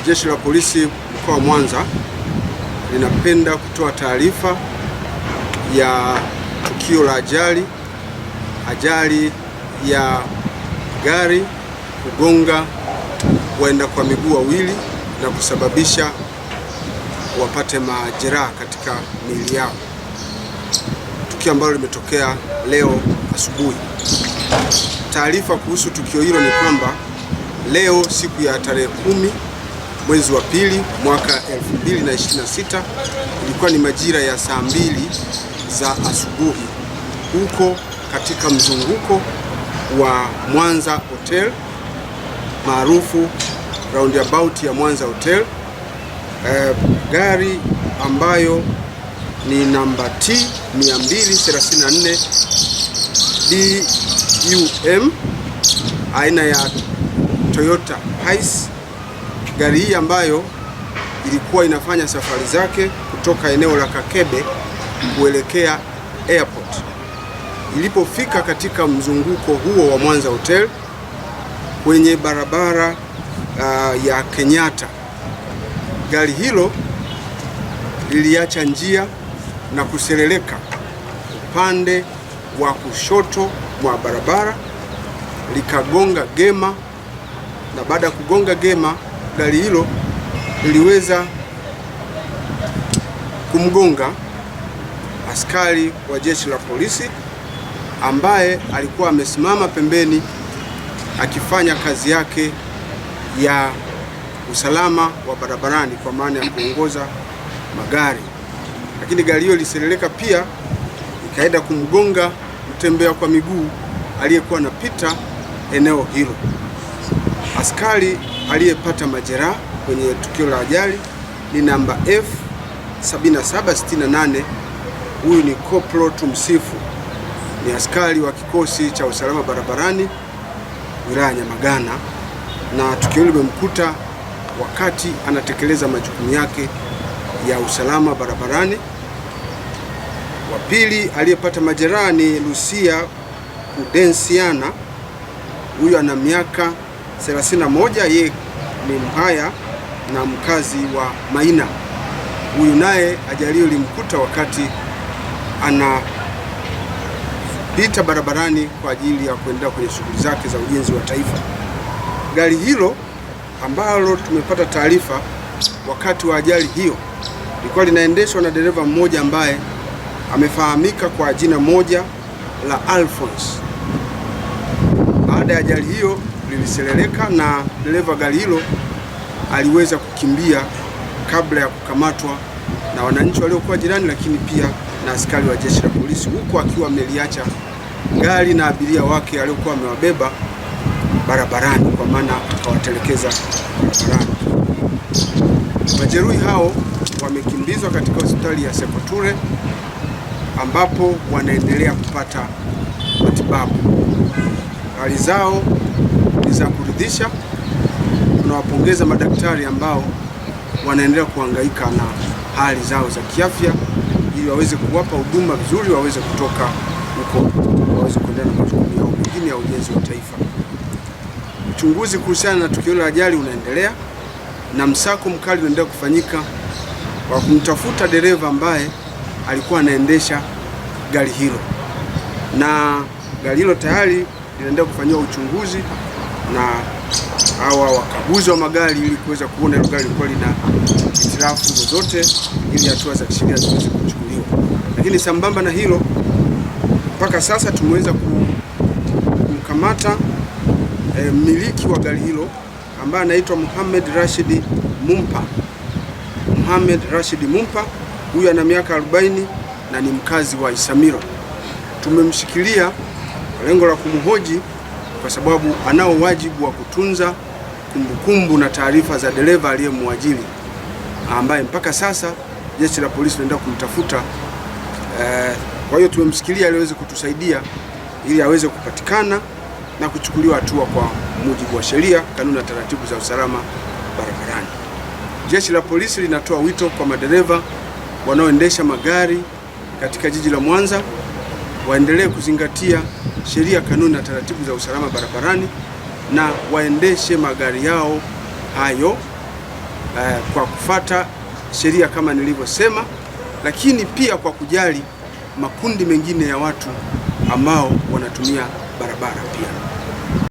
Jeshi la Polisi mkoa wa Mwanza linapenda kutoa taarifa ya tukio la ajali ya gari kugonga waenda kwa miguu wawili na kusababisha wapate majeraha katika miili yao, tukio ambalo limetokea leo asubuhi. Taarifa kuhusu tukio hilo ni kwamba leo siku ya tarehe 10 mwezi wa pili mwaka 2026 ilikuwa ni majira ya saa 2 za asubuhi huko katika mzunguko wa Mwanza Hotel maarufu roundabout ya Mwanza Hotel. Gari ambayo ni namba T 234 DUM aina ya Toyota Hiace. Gari hii ambayo ilikuwa inafanya safari zake kutoka eneo la Kakebe kuelekea airport. Ilipofika katika mzunguko huo wa Mwanza Hotel kwenye barabara ya Kenyatta, gari hilo liliacha njia na kuseleleka upande wa kushoto mwa barabara likagonga gema, na baada ya kugonga gema gari hilo liliweza kumgonga askari wa jeshi la polisi ambaye alikuwa amesimama pembeni akifanya kazi yake ya usalama wa barabarani kwa maana ya kuongoza magari. Lakini gari hiyo liseleleka pia ikaenda kumgonga mtembea kwa miguu aliyekuwa anapita eneo hilo. Askari aliyepata majeraha kwenye tukio la ajali ni namba F7768. Huyu ni Koplo Tumsifu, ni askari wa kikosi cha usalama barabarani wilaya ya Nyamagana, na tukio limemkuta wakati anatekeleza majukumu yake ya usalama barabarani. Wa pili aliyepata majeraha ni Lucia Udensiana. Huyu ana miaka 31, yeye ni Mhaya na mkazi wa Maina. Huyu naye ajali hiyo ilimkuta wakati anapita barabarani kwa ajili ya kuendelea kwenye shughuli zake za ujenzi wa taifa. Gari hilo ambalo tumepata taarifa wakati wa ajali hiyo lilikuwa linaendeshwa na dereva mmoja ambaye amefahamika kwa jina moja la Alphonse. Baada ya ajali hiyo liliseleleka na dereva gari hilo aliweza kukimbia kabla ya kukamatwa na wananchi waliokuwa jirani, lakini pia na askari wa jeshi la polisi, huko akiwa ameliacha gari na abiria wake aliokuwa amewabeba barabarani, kwa maana akawatelekeza barabarani. Majeruhi hao wamekimbizwa katika hospitali ya Sekoture ambapo wanaendelea kupata matibabu. Hali zao ni za kuridhisha. Tunawapongeza madaktari ambao wanaendelea kuhangaika na hali zao za kiafya ili waweze kuwapa huduma vizuri, waweze kutoka huko, waweze kuendelea na majukumu yao mengine ya ujenzi wa taifa. Uchunguzi kuhusiana na tukio la ajali unaendelea na msako mkali unaendelea kufanyika wa kumtafuta dereva ambaye alikuwa anaendesha gari hilo, na gari hilo tayari linaendelea kufanyiwa uchunguzi na hawa wakaguzi wa magari ili kuweza kuona ile gari lilikuwa lina hitilafu zozote ili hatua za kisheria ziweze kuchukuliwa. Lakini sambamba na hilo, mpaka sasa tumeweza kumkamata mmiliki wa gari hilo ambaye anaitwa Mohamed Rashid Mumpa. Mohamed Rashid Mumpa huyu ana miaka 40 na ni mkazi wa Isamilo. Tumemshikilia kwa lengo la kumhoji kwa sababu anao wajibu wa kutunza kumbukumbu na taarifa za dereva aliyemwajiri, ambaye mpaka sasa jeshi la polisi linaendelea kumtafuta. Kwa hiyo tumemshikilia ili aweze kutusaidia ili aweze kupatikana na kuchukuliwa hatua kwa mujibu wa sheria, kanuni na taratibu za usalama barabarani. Jeshi la polisi linatoa wito kwa madereva wanaoendesha magari katika jiji la Mwanza waendelee kuzingatia sheria, kanuni na taratibu za usalama barabarani na waendeshe magari yao hayo kwa kufata sheria kama nilivyosema, lakini pia kwa kujali makundi mengine ya watu ambao wanatumia barabara pia.